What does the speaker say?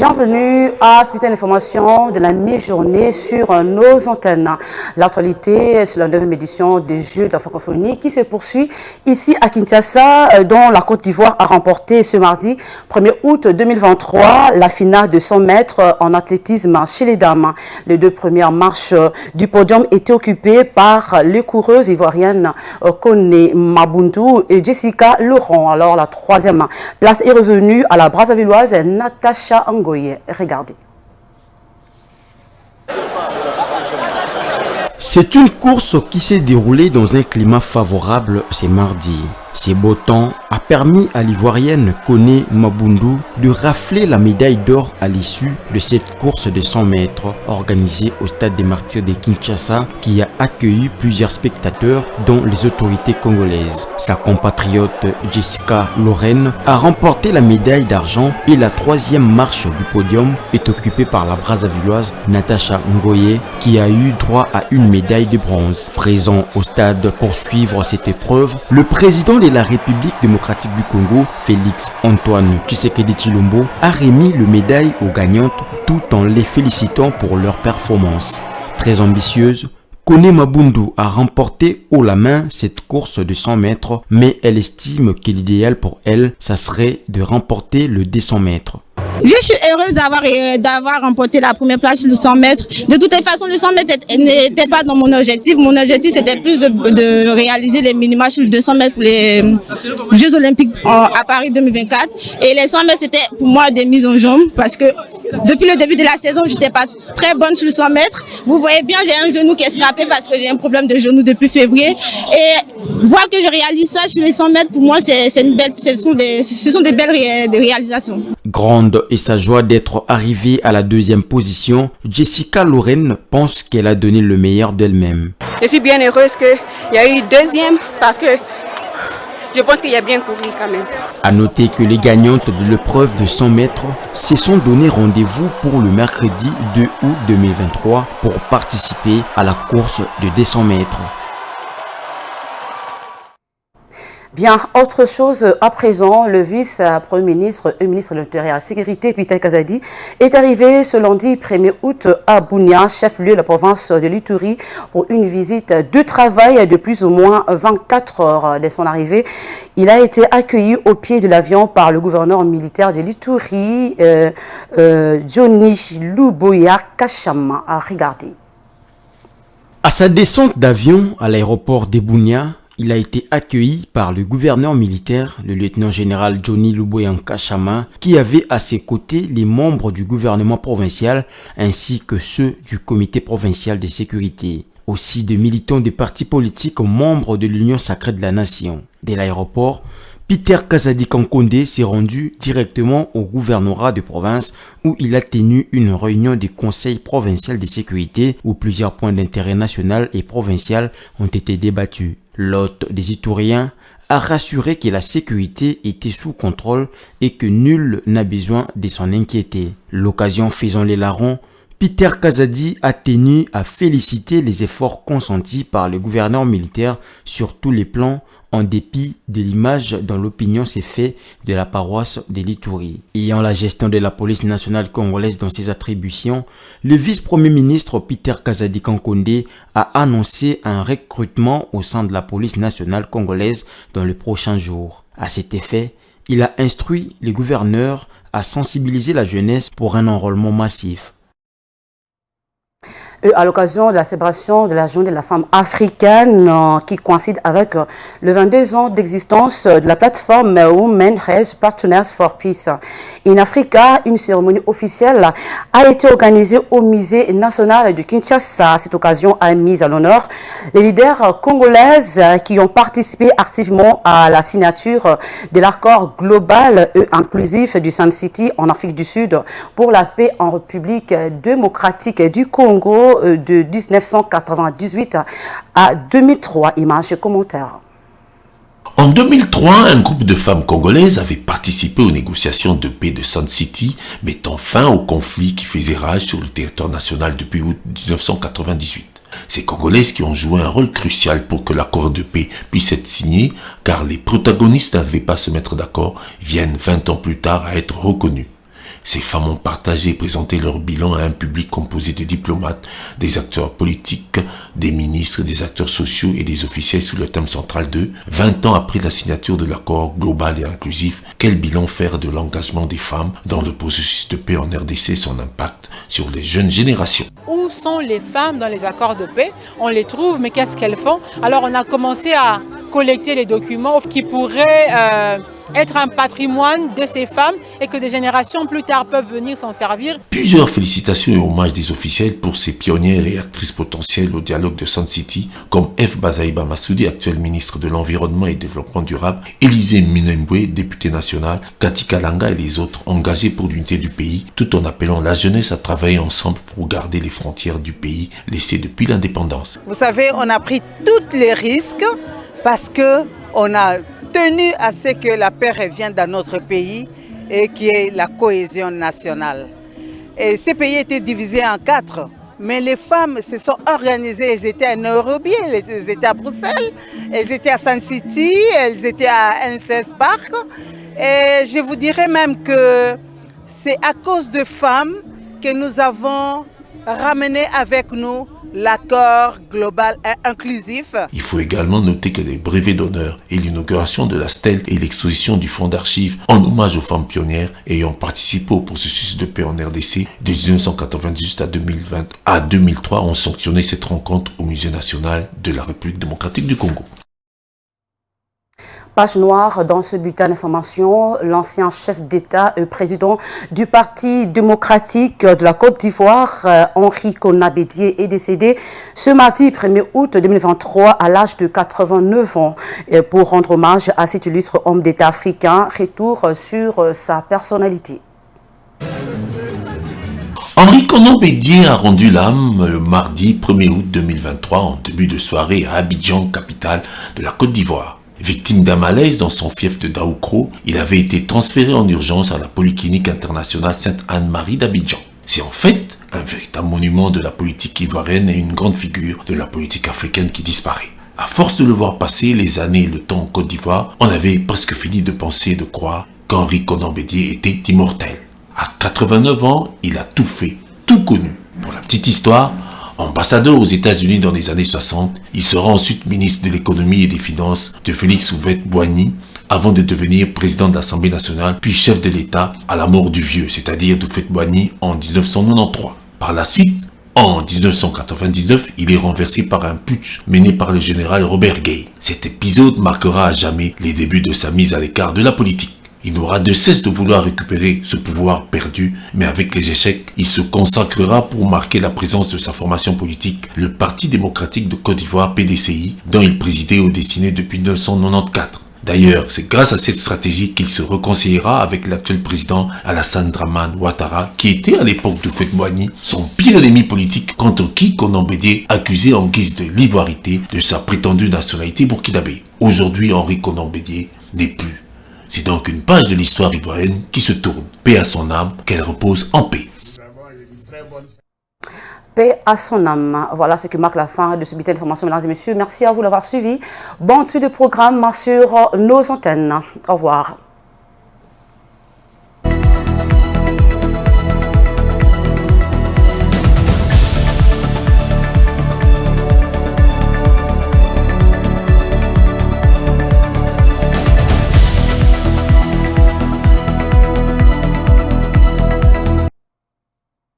Bienvenue à ce bulletin d'information de la mi-journée sur nos antennes. L'actualité, c'est la 9e édition des Jeux de la francophonie qui se poursuit ici à Kinshasa, dont la Côte d'Ivoire a remporté ce mardi 1er août 2023 la finale de 100 mètres en athlétisme chez les dames. Les deux premières marches du podium étaient occupées par les coureuses ivoiriennes Kone Mabundu et Jessica Laurent. Alors la troisième place est revenue à la Brazzavilloise Natacha Ngoye. Regardez. C'est une course qui s'est déroulée dans un climat favorable ce mardi. Ce beau temps a permis à l'Ivoirienne Kone Mabundu de rafler la médaille d'or à l'issue de cette course de 100 mètres organisée au stade des Martyrs de Kinshasa qui a accueilli plusieurs spectateurs dont les autorités congolaises. Sa compatriote Jessica Laurent a remporté la médaille d'argent et la troisième marche du podium est occupée par la Brazzavilloise Natacha Ngoye qui a eu droit à une médaille de bronze. Présent au stade pour suivre cette épreuve, le président de la République démocratique du Congo, Félix Antoine Tshisekedi Tshilombo, a remis le médaille aux gagnantes tout en les félicitant pour leur performance. Très ambitieuse, Kone Mabundu a remporté haut la main cette course de 100 mètres, mais elle estime que l'idéal pour elle, ça serait de remporter le 200 mètres. Je suis heureuse d'avoir remporté la première place sur le 100 mètres. De toutes les façons, le 100 mètres n'était pas dans mon objectif. Mon objectif, c'était plus de réaliser les minima sur le 200 mètres pour les Jeux Olympiques à Paris 2024. Et les 100 mètres, c'était pour moi des mises en jambe parce que depuis le début de la saison, je n'étais pas très bonne sur le 100 mètres. Vous voyez bien, j'ai un genou qui est frappé parce que j'ai un problème de genou depuis février. Et voir que je réalise ça sur les 100 mètres, pour moi, ce sont des belles réalisations. Grande et sa joie d'être arrivée à la deuxième position, Jessica Laurent pense qu'elle a donné le meilleur d'elle-même. Je suis bien heureuse qu'il y a eu deuxième parce que je pense qu'il y a bien couru quand même. A noter que les gagnantes de l'épreuve de 100 mètres se sont donné rendez-vous pour le mercredi 2 août 2023 pour participer à la course de 200 mètres. Bien, autre chose à présent, le vice-premier ministre et ministre de l'Intérieur et de la Sécurité, Peter Kazadi, est arrivé ce lundi 1er août à Bunia, chef-lieu de la province de l'Ituri, pour une visite de travail de plus ou moins 24 heures. Dès son arrivée, il a été accueilli au pied de l'avion par le gouverneur militaire de l'Ituri, Johnny Luboya Kachama. Regardez. À sa descente d'avion à l'aéroport de Bunia, il a été accueilli par le gouverneur militaire, le lieutenant-général Johnny Luboya Kachama, qui avait à ses côtés les membres du gouvernement provincial ainsi que ceux du comité provincial de sécurité. Aussi de militants des partis politiques membres de l'Union sacrée de la nation. Dès l'aéroport, Peter Kazadi Kankonde s'est rendu directement au gouvernorat de province où il a tenu une réunion du conseil provincial de sécurité où plusieurs points d'intérêt national et provincial ont été débattus. L'hôte des Ituriens a rassuré que la sécurité était sous contrôle et que nul n'a besoin de s'en inquiéter. L'occasion faisant les larrons, Peter Kazadi a tenu à féliciter les efforts consentis par le gouverneur militaire sur tous les plans en dépit de l'image dont l'opinion s'est faite de la paroisse de l'Ituri. Ayant la gestion de la police nationale congolaise dans ses attributions, le vice-premier ministre Peter Kazadi Kankonde a annoncé un recrutement au sein de la police nationale congolaise dans les prochains jours. À cet effet, il a instruit les gouverneurs à sensibiliser la jeunesse pour un enrôlement massif. À l'occasion de la célébration de la journée de la femme africaine qui coïncide avec le 22 ans d'existence de la plateforme Women Health Partners for Peace. In Africa, une cérémonie officielle a été organisée au musée national de Kinshasa. Cette occasion a mis à l'honneur les leaders congolaises qui ont participé activement à la signature de l'accord global et inclusif du Sun City en Afrique du Sud pour la paix en République démocratique du Congo de 1998 à 2003. Images et commentaires. En 2003, un groupe de femmes congolaises avait participé aux négociations de paix de Sun City, mettant fin au conflit qui faisait rage sur le territoire national depuis août 1998. Ces Congolaises qui ont joué un rôle crucial pour que l'accord de paix puisse être signé, car les protagonistes n'avaient pas à se mettre d'accord, viennent 20 ans plus tard à être reconnus. Ces femmes ont partagé et présenté leur bilan à un public composé de diplomates, des acteurs politiques, des ministres, des acteurs sociaux et des officiels sous le thème central de 20 ans après la signature de l'accord global et inclusif, quel bilan faire de l'engagement des femmes dans le processus de paix en RDC et son impact sur les jeunes générations. Où sont les femmes dans les accords de paix? On les trouve, mais qu'est-ce qu'elles font? Alors on a commencé à collecter les documents qui pourraient être un patrimoine de ces femmes et que des générations plus tard peuvent venir s'en servir. Plusieurs félicitations et hommages des officiels pour ces pionnières et actrices potentielles au dialogue de Sun City, comme F. Bazaïba Massoudi, actuel ministre de l'Environnement et Développement durable, Élisée Minembwe, député national, Cathy Kalanga et les autres engagés pour l'unité du pays, tout en appelant la jeunesse à travailler ensemble pour garder les frontières du pays laissées depuis l'indépendance. Vous savez, on a pris tous les risques parce qu'on a tenu à ce que la paix revienne dans notre pays et qui est la cohésion nationale. Et ces pays étaient divisés en 4, mais les femmes se sont organisées, elles étaient à Nairobi, elles étaient à Bruxelles, elles étaient à Sun City, elles étaient à NCS Park. Et je vous dirais même que c'est à cause de femmes que nous avons ramené avec nous l'accord global et inclusif. Il faut également noter que les brevets d'honneur et l'inauguration de la stèle et l'exposition du fonds d'archives en hommage aux femmes pionnières ayant participé au processus de paix en RDC de 1998 à 2003 ont sanctionné cette rencontre au Musée national de la République démocratique du Congo. Page noire dans ce bulletin d'information, l'ancien chef d'État et président du Parti démocratique de la Côte d'Ivoire, Henri Konan Bédié, est décédé ce mardi 1er août 2023 à l'âge de 89 ans. Et pour rendre hommage à cet illustre homme d'État africain, retour sur sa personnalité. Henri Konan Bédié a rendu l'âme le mardi 1er août 2023 en début de soirée à Abidjan, capitale de la Côte d'Ivoire. Victime d'un malaise dans son fief de Daoukro, il avait été transféré en urgence à la Polyclinique internationale Sainte-Anne-Marie d'Abidjan. C'est en fait un véritable monument de la politique ivoirienne et une grande figure de la politique africaine qui disparaît. À force de le voir passer les années et le temps en Côte d'Ivoire, on avait presque fini de penser et de croire qu'Henri Konan Bédié était immortel. À 89 ans, il a tout fait, tout connu. Pour la petite histoire, ambassadeur aux États-Unis dans les années 60, il sera ensuite ministre de l'économie et des finances de Félix Houphouët-Boigny avant de devenir président de l'Assemblée nationale puis chef de l'État à la mort du vieux, c'est-à-dire d'Houphouët-Boigny en 1993. Par la suite, en 1999, il est renversé par un putsch mené par le général Robert Guei. Cet épisode marquera à jamais les débuts de sa mise à l'écart de la politique. Il n'aura de cesse de vouloir récupérer ce pouvoir perdu, mais avec les échecs, il se consacrera pour marquer la présence de sa formation politique, le Parti démocratique de Côte d'Ivoire PDCI, dont il présidait ou dessinait depuis 1994. D'ailleurs, c'est grâce à cette stratégie qu'il se réconciliera avec l'actuel président Alassane Dramane Ouattara, qui était à l'époque d'Houphouët-Boigny son pire ennemi politique, contre qui Konan Bédié accusé en guise de l'ivoirité de sa prétendue nationalité burkinabé. Aujourd'hui, Henri Konan Bédié n'est plus. C'est donc une page de l'histoire ivoirienne qui se tourne. Paix à son âme, qu'elle repose en paix. Paix à son âme. Voilà ce qui marque la fin de ce bulletin d'information, mesdames et messieurs. Merci à vous d'avoir suivi. Bon suite de programme sur nos antennes. Au revoir.